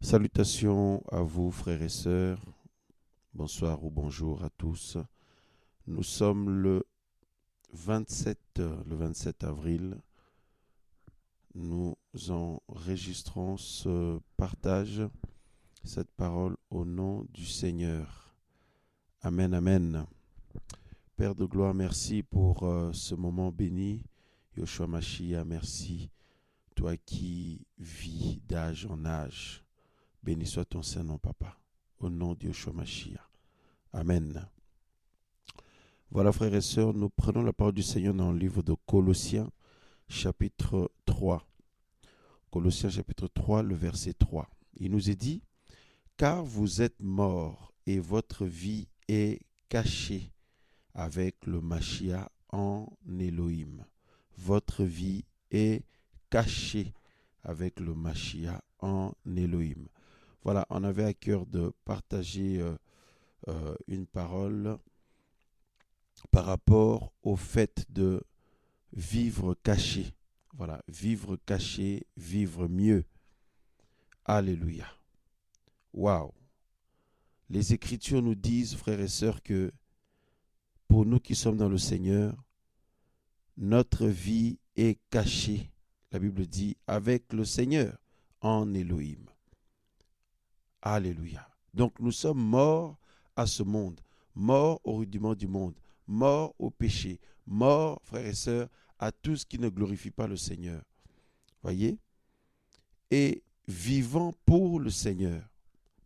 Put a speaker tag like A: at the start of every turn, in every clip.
A: Salutations à vous, frères et sœurs. Bonsoir ou bonjour à tous. Nous sommes le 27 avril. Nous enregistrons ce partage, cette parole au nom du Seigneur. Amen, amen. Père de gloire, merci pour ce moment béni. Yoshua Mashiach, merci. Toi qui vis d'âge en âge. Béni soit ton Saint-Nom, Papa, au nom de Yoshua Mashiach. Amen. Voilà, frères et sœurs, nous prenons la parole du Seigneur dans le livre de Colossiens, chapitre 3. Colossiens, chapitre 3, le verset 3. Il nous est dit, « Car vous êtes morts et votre vie est cachée avec le Mashiach en Elohim. » Votre vie est cachée avec le Mashiach en Elohim. Voilà, on avait à cœur de partager une parole par rapport au fait de vivre caché. Voilà, vivre caché, vivre mieux. Alléluia. Waouh. Les Écritures nous disent, frères et sœurs, que pour nous qui sommes dans le Seigneur, notre vie est cachée. La Bible dit, avec le Seigneur en Elohim. Alléluia. Donc nous sommes morts à ce monde, morts au rudiment du monde, morts au péché, morts, frères et sœurs, à tout ce qui ne glorifie pas le Seigneur. Voyez? Et vivant pour le Seigneur.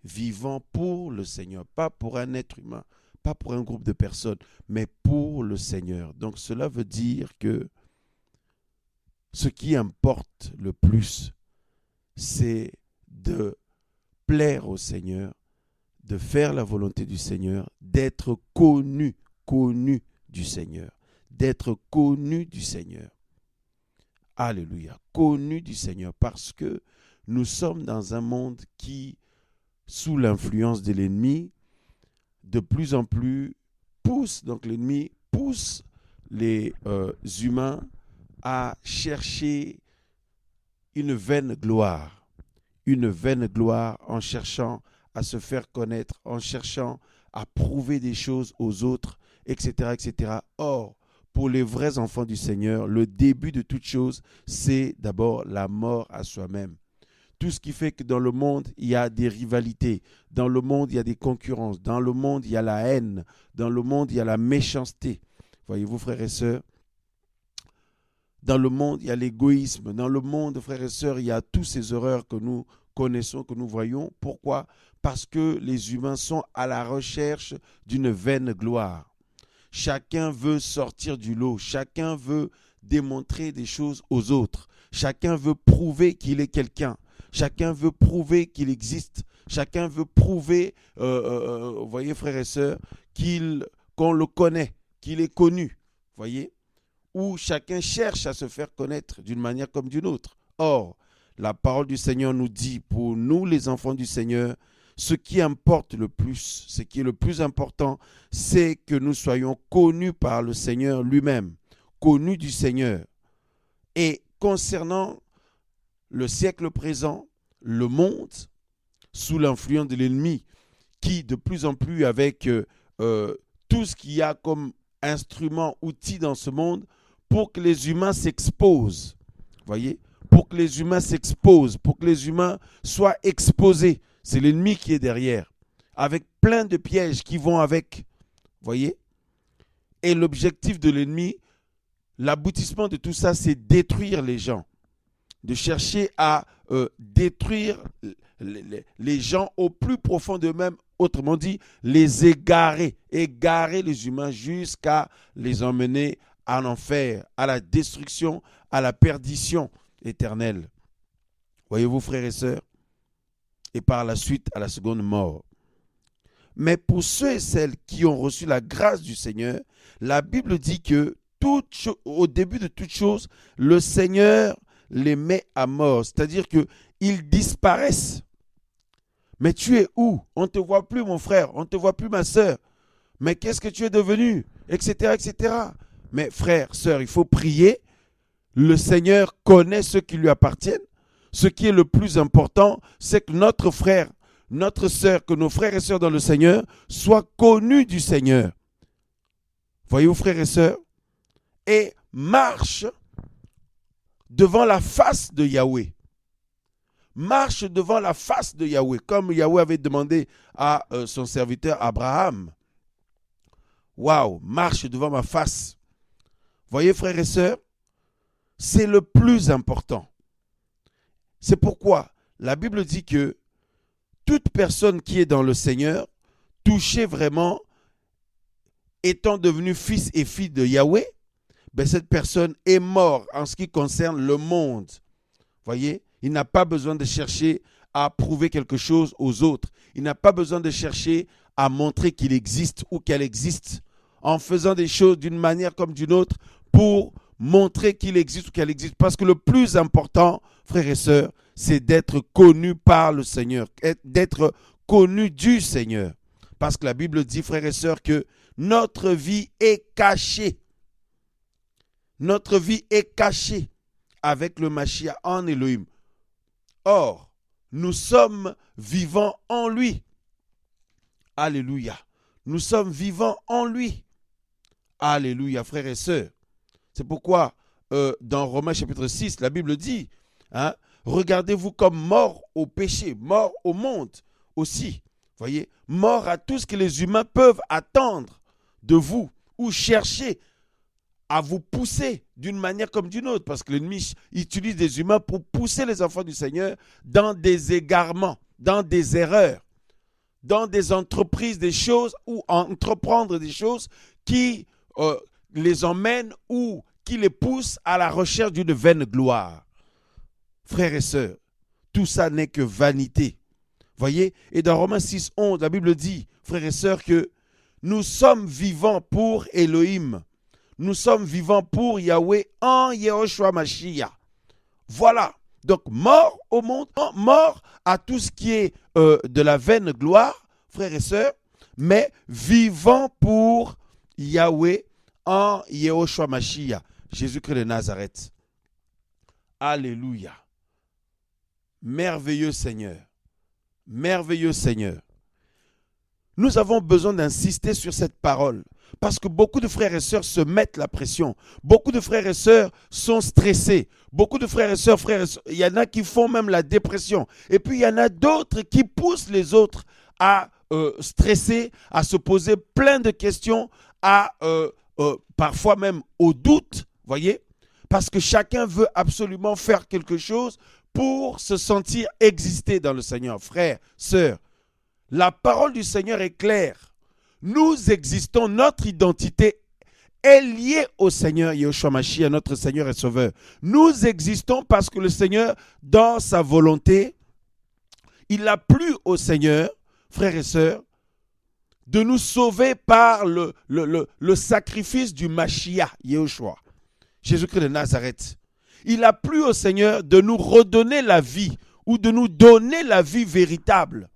A: Vivant pour le Seigneur, pas pour un être humain, pas pour un groupe de personnes, mais pour le Seigneur. Donc cela veut dire que ce qui importe le plus, c'est de plaire au Seigneur, de faire la volonté du Seigneur, d'être connu du Seigneur, d'être connu du Seigneur. Alléluia, connu du Seigneur, parce que nous sommes dans un monde qui, sous l'influence de l'ennemi, de plus en plus l'ennemi pousse les humains à chercher une vaine gloire en cherchant à se faire connaître, en cherchant à prouver des choses aux autres, etc., etc. Or, pour les vrais enfants du Seigneur, le début de toute chose, c'est d'abord la mort à soi-même. Tout ce qui fait que dans le monde, il y a des rivalités, dans le monde, il y a des concurrences, dans le monde, il y a la haine, dans le monde, il y a la méchanceté. Voyez-vous, frères et sœurs, dans le monde, il y a l'égoïsme. Dans le monde, frères et sœurs, il y a toutes ces horreurs que nous connaissons, que nous voyons. Pourquoi? Parce que les humains sont à la recherche d'une vaine gloire. Chacun veut sortir du lot. Chacun veut démontrer des choses aux autres. Chacun veut prouver qu'il est quelqu'un. Chacun veut prouver qu'il existe. Chacun veut prouver, vous voyez, frères et sœurs, qu'on le connaît, qu'il est connu. Voyez? Où chacun cherche à se faire connaître d'une manière comme d'une autre. Or, la parole du Seigneur nous dit, pour nous les enfants du Seigneur, ce qui importe le plus, ce qui est le plus important, c'est que nous soyons connus par le Seigneur lui-même, connus du Seigneur. Et concernant le siècle présent, le monde, sous l'influence de l'ennemi, qui de plus en plus avec tout ce qu'il y a comme instrument, outil dans ce monde, pour que les humains s'exposent, voyez, pour que les humains s'exposent, pour que les humains soient exposés. C'est l'ennemi qui est derrière, avec plein de pièges qui vont avec, voyez. Et l'objectif de l'ennemi, l'aboutissement de tout ça, c'est détruire les gens, de chercher à détruire les gens au plus profond d'eux-mêmes, autrement dit, les égarer les humains jusqu'à les emmener à l'enfer, à la destruction, à la perdition éternelle. Voyez-vous, frères et sœurs? Et par la suite, à la seconde mort. Mais pour ceux et celles qui ont reçu la grâce du Seigneur, la Bible dit que au début de toute chose, le Seigneur les met à mort. C'est-à-dire qu'ils disparaissent. Mais tu es où? On ne te voit plus, mon frère. On ne te voit plus, ma sœur. Mais qu'est-ce que tu es devenu? Etc., etc. Mais frère, sœur, il faut prier. Le Seigneur connaît ceux qui lui appartiennent. ce qui est le plus important, c'est que notre frère, notre sœur, que nos frères et sœurs dans le Seigneur soient connus du Seigneur. Voyez-vous, frères et sœurs, et marche devant la face de Yahweh. Marche devant la face de Yahweh, comme Yahweh avait demandé à son serviteur Abraham. Waouh, marche devant ma face. Voyez, frères et sœurs, c'est le plus important. C'est pourquoi la Bible dit que toute personne qui est dans le Seigneur, touchée vraiment, étant devenue fils et fille de Yahweh, ben cette personne est morte en ce qui concerne le monde. Voyez, il n'a pas besoin de chercher à prouver quelque chose aux autres. Il n'a pas besoin de chercher à montrer qu'il existe ou qu'elle existe en faisant des choses d'une manière comme d'une autre pour montrer qu'il existe ou qu'elle existe. Parce que le plus important, frères et sœurs, c'est d'être connu par le Seigneur, d'être connu du Seigneur. Parce que la Bible dit, frères et sœurs, que notre vie est cachée. Notre vie est cachée avec le Mashiach en Elohim. Or, nous sommes vivants en lui. Alléluia. Nous sommes vivants en lui. Alléluia, frères et sœurs. C'est pourquoi, dans Romains chapitre 6, la Bible dit, hein, regardez-vous comme morts au péché, morts au monde aussi. Voyez, morts à tout ce que les humains peuvent attendre de vous ou chercher à vous pousser d'une manière comme d'une autre. Parce que l'ennemi utilise des humains pour pousser les enfants du Seigneur dans des égarements, dans des erreurs, dans des entreprises, des choses ou entreprendre des choses qui les emmènent ou qui les poussent à la recherche d'une vaine gloire. Frères et sœurs, tout ça n'est que vanité. Voyez, et dans Romains 6, 11, la Bible dit, frères et sœurs, que nous sommes vivants pour Elohim. Nous sommes vivants pour Yahweh en Yehoshua Mashiach. Voilà. Donc, mort au monde, mort à tout ce qui est de la vaine gloire, frères et sœurs, mais vivants pour Yahweh en Yehoshua Mashiach, Jésus-Christ de Nazareth. Alléluia. Merveilleux Seigneur. Merveilleux Seigneur. Nous avons besoin d'insister sur cette parole parce que beaucoup de frères et sœurs se mettent la pression. Beaucoup de frères et sœurs sont stressés. Beaucoup de frères et sœurs, il y en a qui font même la dépression. Et puis il y en a d'autres qui poussent les autres à stresser, à se poser plein de questions, à parfois même au doute, voyez, parce que chacun veut absolument faire quelque chose pour se sentir exister dans le Seigneur. Frères, sœurs, la parole du Seigneur est claire. Nous existons, notre identité est liée au Seigneur Yehoshua Mashiach, notre Seigneur et Sauveur. Nous existons parce que le Seigneur, dans sa volonté, il a plu au Seigneur, frères et sœurs, de nous sauver par le sacrifice du Mashiach, Yehoshua, Jésus-Christ de Nazareth. Il a plu au Seigneur de nous redonner la vie ou de nous donner la vie véritable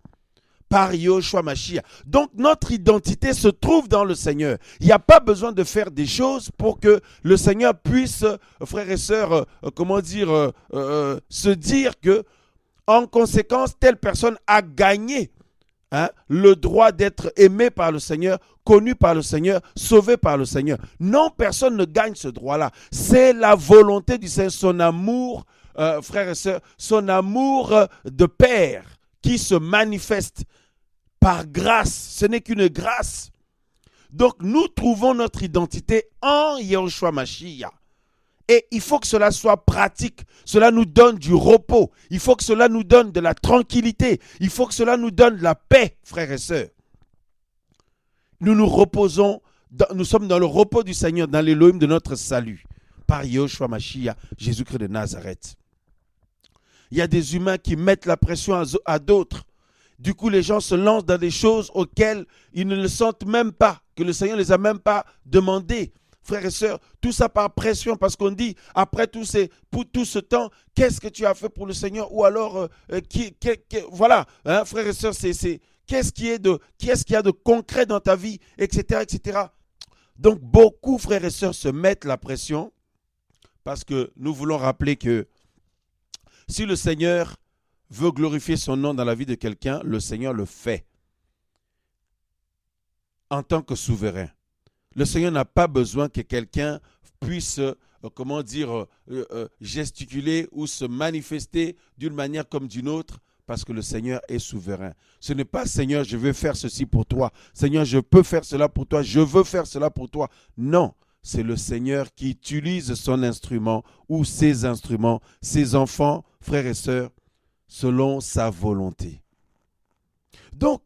A: par Yehoshua Mashiach. Donc notre identité se trouve dans le Seigneur. Il n'y a pas besoin de faire des choses pour que le Seigneur puisse, frères et sœurs, se dire que, en conséquence, telle personne a gagné le droit d'être aimé par le Seigneur, connu par le Seigneur, sauvé par le Seigneur. Non, personne ne gagne ce droit-là. C'est la volonté du Seigneur, son amour, frères et sœurs, son amour de Père qui se manifeste par grâce. Ce n'est qu'une grâce. Donc, nous trouvons notre identité en Yehoshua Mashiach. Et il faut que cela soit pratique. Cela nous donne du repos. Il faut que cela nous donne de la tranquillité. Il faut que cela nous donne de la paix, frères et sœurs. Nous nous reposons, nous sommes dans le repos du Seigneur, dans l'Élohim de notre salut, par Yehoshua Mashiach, Jésus-Christ de Nazareth. Il y a des humains qui mettent la pression à d'autres. Du coup, les gens se lancent dans des choses auxquelles ils ne le sentent même pas, que le Seigneur ne les a même pas demandées. Frères et sœurs, tout ça par pression, parce qu'on dit, après tout ce temps, qu'est-ce que tu as fait pour le Seigneur? Ou alors, voilà, hein, frères et sœurs, qu'est-ce qu'il y a de concret dans ta vie, etc., etc. Donc, beaucoup, frères et sœurs, se mettent la pression, parce que nous voulons rappeler que Si le Seigneur veut glorifier son nom dans la vie de quelqu'un, le Seigneur le fait en tant que souverain. Le Seigneur n'a pas besoin que quelqu'un puisse, gesticuler ou se manifester d'une manière comme d'une autre, parce que le Seigneur est souverain. Ce n'est pas « Seigneur, je veux faire ceci pour toi. Seigneur, je peux faire cela pour toi. Je veux faire cela pour toi. » Non, c'est le Seigneur qui utilise son instrument ou ses instruments, ses enfants, frères et sœurs, selon sa volonté. Donc,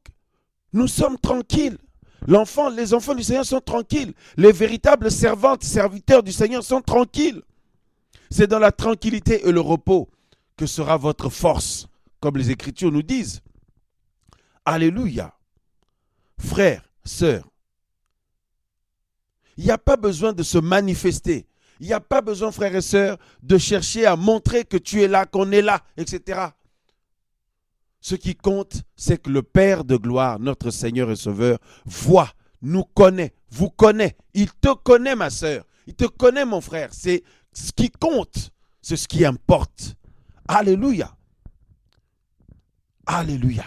A: nous sommes tranquilles. Les enfants du Seigneur sont tranquilles. Les véritables servantes, serviteurs du Seigneur sont tranquilles. C'est dans la tranquillité et le repos que sera votre force, comme les Écritures nous disent. Alléluia. Frères, sœurs, il n'y a pas besoin de se manifester. Il n'y a pas besoin, frères et sœurs, de chercher à montrer que tu es là, qu'on est là, etc. Ce qui compte, c'est que le Père de gloire, notre Seigneur et Sauveur, voit, nous connaît, vous connaît. Il te connaît, ma sœur. Il te connaît, mon frère. C'est ce qui compte. C'est ce qui importe. Alléluia. Alléluia.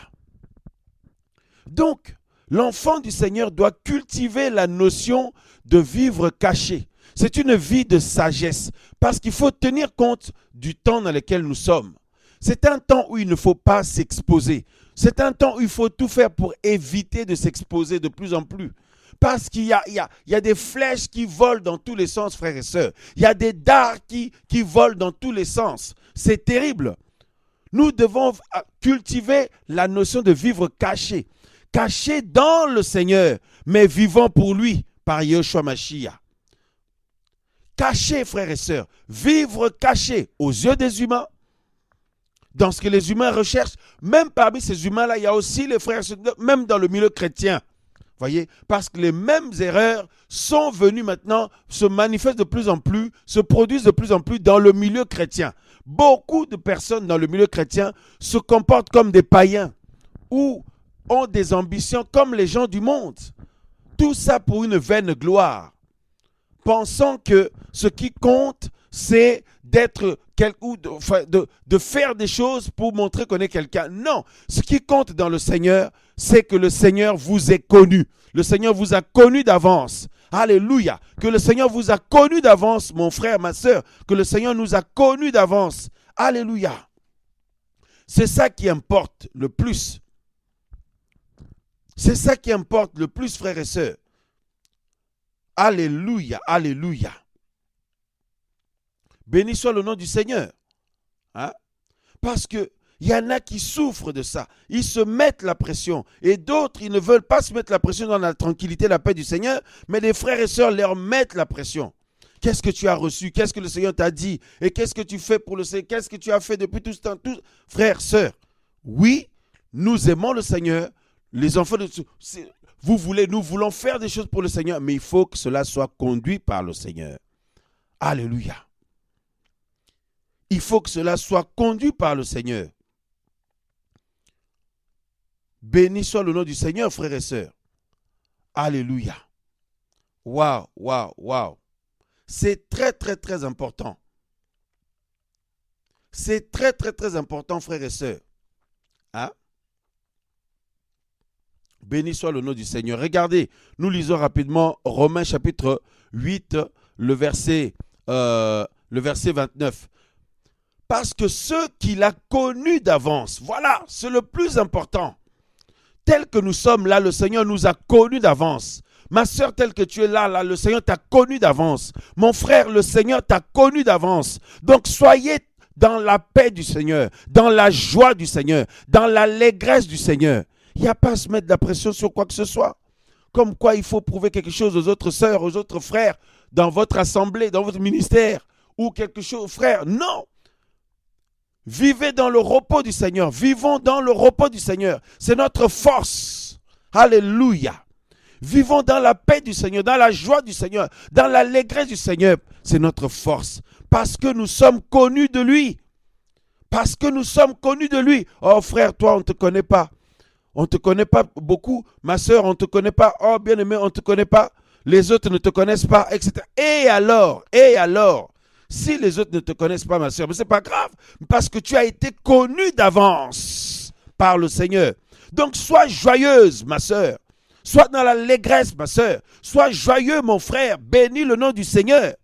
A: Donc, l'enfant du Seigneur doit cultiver la notion de vivre caché. C'est une vie de sagesse parce qu'il faut tenir compte du temps dans lequel nous sommes. C'est un temps où il ne faut pas s'exposer. C'est un temps où il faut tout faire pour éviter de s'exposer de plus en plus. Parce qu'il y a des flèches qui volent dans tous les sens, frères et sœurs. Il y a des dards qui volent dans tous les sens. C'est terrible. Nous devons cultiver la notion de vivre caché. Caché dans le Seigneur, mais vivant pour lui, par Yeshua Mashiach. Caché, frères et sœurs. Vivre caché aux yeux des humains. Dans ce que les humains recherchent, même parmi ces humains-là, il y a aussi les frères, même dans le milieu chrétien. Voyez, parce que les mêmes erreurs sont venues maintenant, se manifestent de plus en plus, se produisent de plus en plus dans le milieu chrétien. Beaucoup de personnes dans le milieu chrétien se comportent comme des païens ou ont des ambitions comme les gens du monde. Tout ça pour une vaine gloire. Pensant que ce qui compte, c'est d'être de faire des choses pour montrer qu'on est quelqu'un. Non, ce qui compte dans le Seigneur, c'est que le Seigneur vous ait connu. Le Seigneur vous a connu d'avance. Alléluia. Que le Seigneur vous a connu d'avance, mon frère, ma soeur. Que le Seigneur nous a connus d'avance. Alléluia. C'est ça qui importe le plus. C'est ça qui importe le plus, frères et sœurs. Alléluia, alléluia. Béni soit le nom du Seigneur. Hein? Parce qu'il y en a qui souffrent de ça. Ils se mettent la pression. Et d'autres, ils ne veulent pas se mettre la pression dans la tranquillité, la paix du Seigneur. Mais les frères et sœurs leur mettent la pression. Qu'est-ce que tu as reçu? Qu'est-ce que le Seigneur t'a dit? Et qu'est-ce que tu fais pour le Seigneur? Qu'est-ce que tu as fait depuis tout ce temps? Frères, sœurs, oui, nous aimons le Seigneur. Les enfants de... nous voulons faire des choses pour le Seigneur, mais il faut que cela soit conduit par le Seigneur. Alléluia. Il faut que cela soit conduit par le Seigneur. Béni soit le nom du Seigneur, frères et sœurs. Alléluia. Waouh, waouh, waouh. C'est très, très, très important. C'est très, très, très important, frères et sœurs. Hein? Béni soit le nom du Seigneur. Regardez, nous lisons rapidement Romains chapitre 8, le verset 29. Parce que ceux qu'il a connus d'avance, voilà, c'est le plus important. Tel que nous sommes là, le Seigneur nous a connus d'avance. Ma soeur, tel que tu es là, le Seigneur t'a connu d'avance. Mon frère, le Seigneur t'a connu d'avance. Donc soyez dans la paix du Seigneur, dans la joie du Seigneur, dans l'allégresse du Seigneur. Il n'y a pas à se mettre de la pression sur quoi que ce soit. Comme quoi il faut prouver quelque chose aux autres sœurs, aux autres frères, dans votre assemblée, dans votre ministère, ou quelque chose, frère. Non! Vivez dans le repos du Seigneur. Vivons dans le repos du Seigneur. C'est notre force. Alléluia. Vivons dans la paix du Seigneur, dans la joie du Seigneur, dans l'allégresse du Seigneur. C'est notre force. Parce que nous sommes connus de lui. Parce que nous sommes connus de lui. Oh frère, toi, on ne te connaît pas. On ne te connaît pas beaucoup. Ma soeur, on ne te connaît pas. Oh bien-aimé, on ne te connaît pas. Les autres ne te connaissent pas, etc. Et alors, Si les autres ne te connaissent pas, ma soeur, mais ce n'est pas grave, parce que tu as été connu d'avance par le Seigneur. Donc sois joyeuse, ma soeur. Sois dans l'allégresse, ma soeur. Sois joyeux, mon frère. Bénis le nom du Seigneur.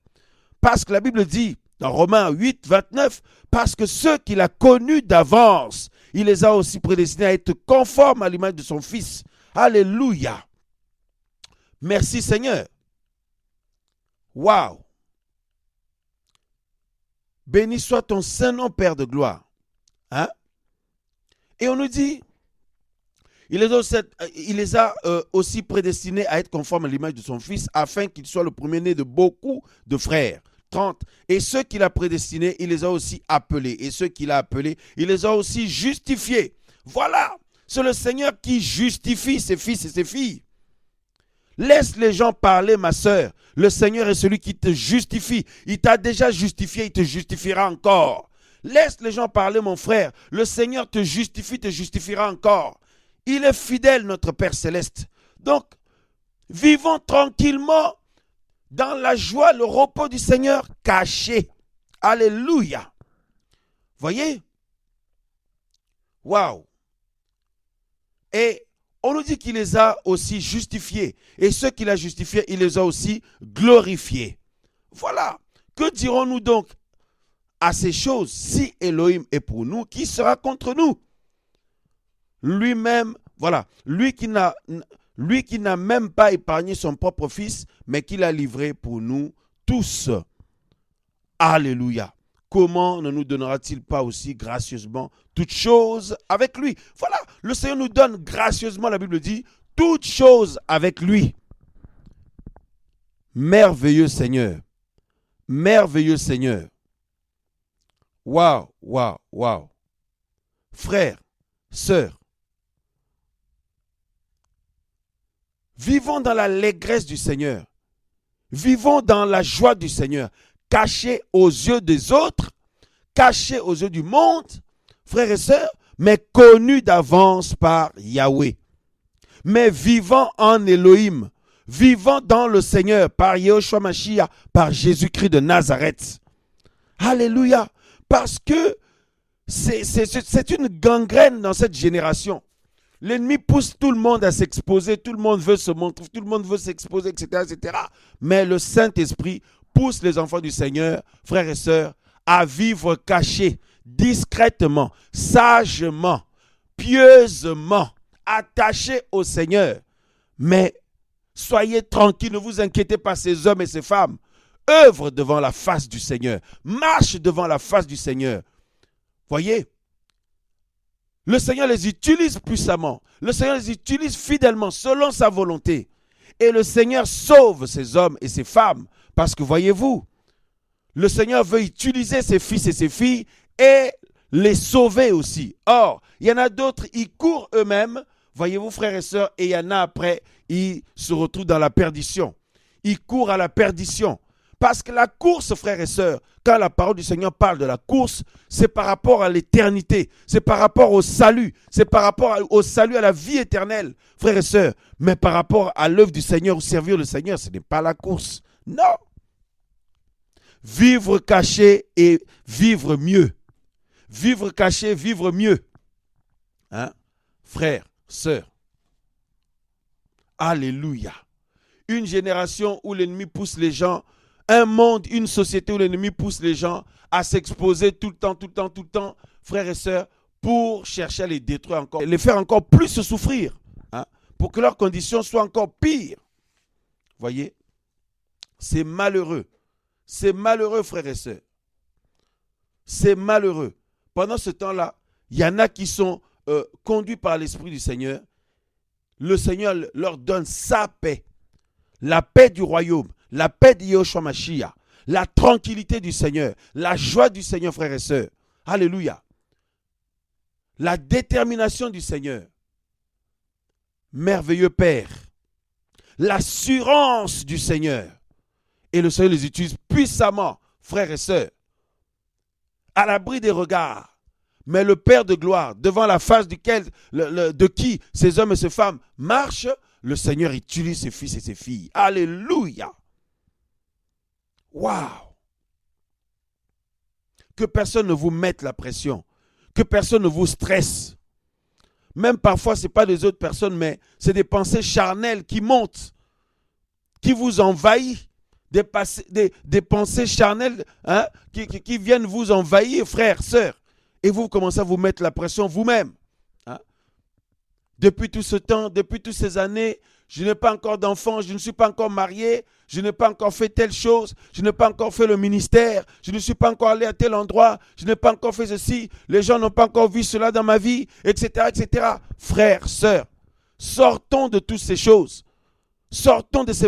A: Parce que la Bible dit, dans Romains 8, 29, parce que ceux qu'il a connus d'avance, il les a aussi prédestinés à être conformes à l'image de son Fils. Alléluia. Merci Seigneur. Waouh. Béni soit ton saint nom, Père de gloire. Hein? Et on nous dit, il les a aussi prédestinés à être conformes à l'image de son Fils, afin qu'il soit le premier-né de beaucoup de frères. 30. Et ceux qu'il a prédestinés, il les a aussi appelés. Et ceux qu'il a appelés, il les a aussi justifiés. Voilà, c'est le Seigneur qui justifie ses fils et ses filles. Laisse les gens parler, ma sœur. Le Seigneur est celui qui te justifie. Il t'a déjà justifié, il te justifiera encore. Laisse les gens parler, mon frère. Le Seigneur te justifie, te justifiera encore. Il est fidèle, notre Père Céleste. Donc, vivons tranquillement dans la joie, le repos du Seigneur caché. Alléluia. Voyez? Waouh. Et on nous dit qu'il les a aussi justifiés. Et ceux qu'il a justifiés, il les a aussi glorifiés. Voilà. Que dirons-nous donc à ces choses? Si Elohim est pour nous, qui sera contre nous? Lui-même, voilà, lui qui n'a même pas épargné son propre fils, mais qui l'a livré pour nous tous. Alléluia. Comment ne nous donnera-t-il pas aussi gracieusement toutes choses avec lui? Voilà, le Seigneur nous donne gracieusement, la Bible dit, toutes choses avec lui. Merveilleux Seigneur. Merveilleux Seigneur. Waouh, waouh, waouh. Frères, sœurs, vivons dans l'allégresse du Seigneur. Vivons dans la joie du Seigneur. Cachés aux yeux des autres, cachés aux yeux du monde, frères et sœurs, mais connus d'avance par Yahweh. Mais vivant en Elohim, vivant dans le Seigneur, par Yehoshua Mashiach, par Jésus-Christ de Nazareth. Alléluia. Parce que c'est une gangrène dans cette génération. L'ennemi pousse tout le monde à s'exposer, tout le monde veut se montrer, tout le monde veut s'exposer, etc., etc. Mais le Saint-Esprit pousse les enfants du Seigneur, frères et sœurs, à vivre cachés, discrètement, sagement, pieusement, attachés au Seigneur. Mais soyez tranquilles, ne vous inquiétez pas, ces hommes et ces femmes œuvrent devant la face du Seigneur, marchent devant la face du Seigneur. Voyez, le Seigneur les utilise puissamment, le Seigneur les utilise fidèlement, selon sa volonté. Et le Seigneur sauve ces hommes et ces femmes. Parce que voyez-vous, le Seigneur veut utiliser ses fils et ses filles et les sauver aussi. Or, il y en a d'autres, ils courent eux-mêmes, voyez-vous frères et sœurs, et il y en a après, ils se retrouvent dans la perdition. Ils courent à la perdition. Parce que la course, frères et sœurs, quand la parole du Seigneur parle de la course, c'est par rapport à l'éternité, c'est par rapport au salut, c'est par rapport au salut, à la vie éternelle, frères et sœurs. Mais par rapport à l'œuvre du Seigneur, ou servir le Seigneur, ce n'est pas la course. Non. Vivre caché et vivre mieux. Vivre caché, vivre mieux. Hein? Frères, sœurs. Alléluia. Une génération où l'ennemi pousse les gens, un monde, une société où l'ennemi pousse les gens à s'exposer tout le temps, frères et sœurs, pour chercher à les détruire encore, les faire encore plus souffrir, hein, pour que leurs conditions soient encore pires. Voyez, c'est malheureux. C'est malheureux, frères et sœurs. C'est malheureux. Pendant ce temps-là, il y en a qui sont conduits par l'Esprit du Seigneur. Le Seigneur leur donne sa paix. La paix du royaume, la paix de Yehoshua Mashiach, la tranquillité du Seigneur, la joie du Seigneur, frères et sœurs. Alléluia. La détermination du Seigneur. Merveilleux Père. L'assurance du Seigneur. Et le Seigneur les utilise puissamment, frères et sœurs, à l'abri des regards. Mais le Père de gloire, devant la face de qui ces hommes et ces femmes marchent, le Seigneur utilise ses fils et ses filles. Alléluia. Waouh. Que personne ne vous mette la pression. Que personne ne vous stresse. Même parfois, ce n'est pas des autres personnes, mais c'est des pensées charnelles qui montent, qui vous envahissent. Des pensées charnelles qui viennent vous envahir, frères, sœurs. Et vous commencez à vous mettre la pression vous-même. Hein? Depuis tout ce temps, depuis toutes ces années, je n'ai pas encore d'enfant, je ne suis pas encore marié, je n'ai pas encore fait telle chose, je n'ai pas encore fait le ministère, je ne suis pas encore allé à tel endroit, je n'ai pas encore fait ceci, les gens n'ont pas encore vu cela dans ma vie, etc., etc. Frères, sœurs, sortons de toutes ces choses. Sortons de ces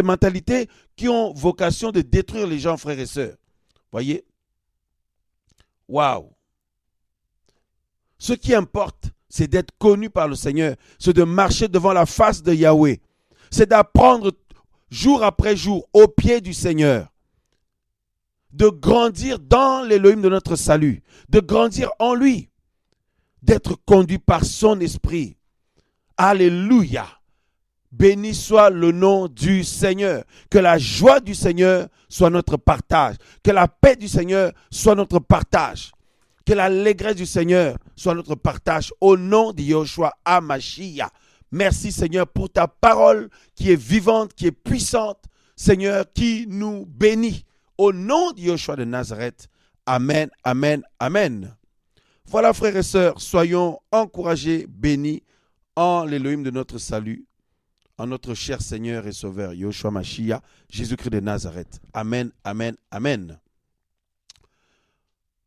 A: mentalités qui ont vocation de détruire les gens, frères et sœurs. Voyez? Waouh! Ce qui importe, c'est d'être connu par le Seigneur, c'est de marcher devant la face de Yahweh, c'est d'apprendre jour après jour au pied du Seigneur, de grandir dans l'Élohim de notre salut, de grandir en lui, d'être conduit par son esprit. Alléluia! Béni soit le nom du Seigneur. Que la joie du Seigneur soit notre partage. Que la paix du Seigneur soit notre partage. Que l'allégresse du Seigneur soit notre partage au nom de Yahushua HaMashiach. Merci Seigneur pour ta parole qui est vivante, qui est puissante. Seigneur, qui nous bénit. Au nom de Yahushua de Nazareth. Amen, amen, amen. Voilà frères et sœurs, soyons encouragés, bénis en l'Élohim de notre salut, en notre cher Seigneur et Sauveur, Yahushua Mashiach, Jésus-Christ de Nazareth. Amen, amen, amen.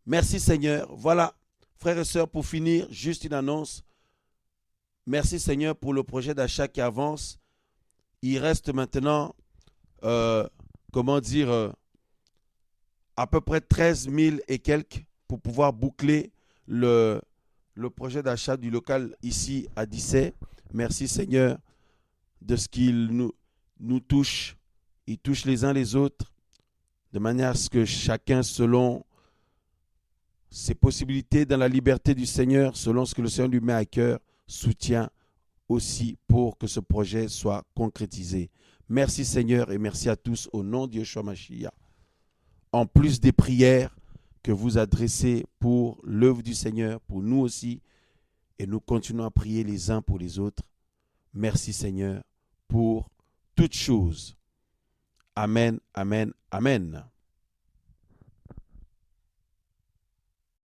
A: Merci Seigneur. Voilà, frères et sœurs, pour finir, juste une annonce. Merci Seigneur pour le projet d'achat qui avance. Il reste maintenant, à peu près 13 000 et quelques pour pouvoir boucler le projet d'achat du local ici à Dissay. Merci Seigneur de ce qu'il nous touche. Il touche les uns les autres de manière à ce que chacun, selon ses possibilités, dans la liberté du Seigneur, selon ce que le Seigneur lui met à cœur, soutient aussi pour que ce projet soit concrétisé. Merci Seigneur et merci à tous au nom de Yahushua Mashiach. En plus des prières que vous adressez pour l'œuvre du Seigneur, pour nous aussi, et nous continuons à prier les uns pour les autres. Merci Seigneur pour toutes choses. Amen, amen, amen.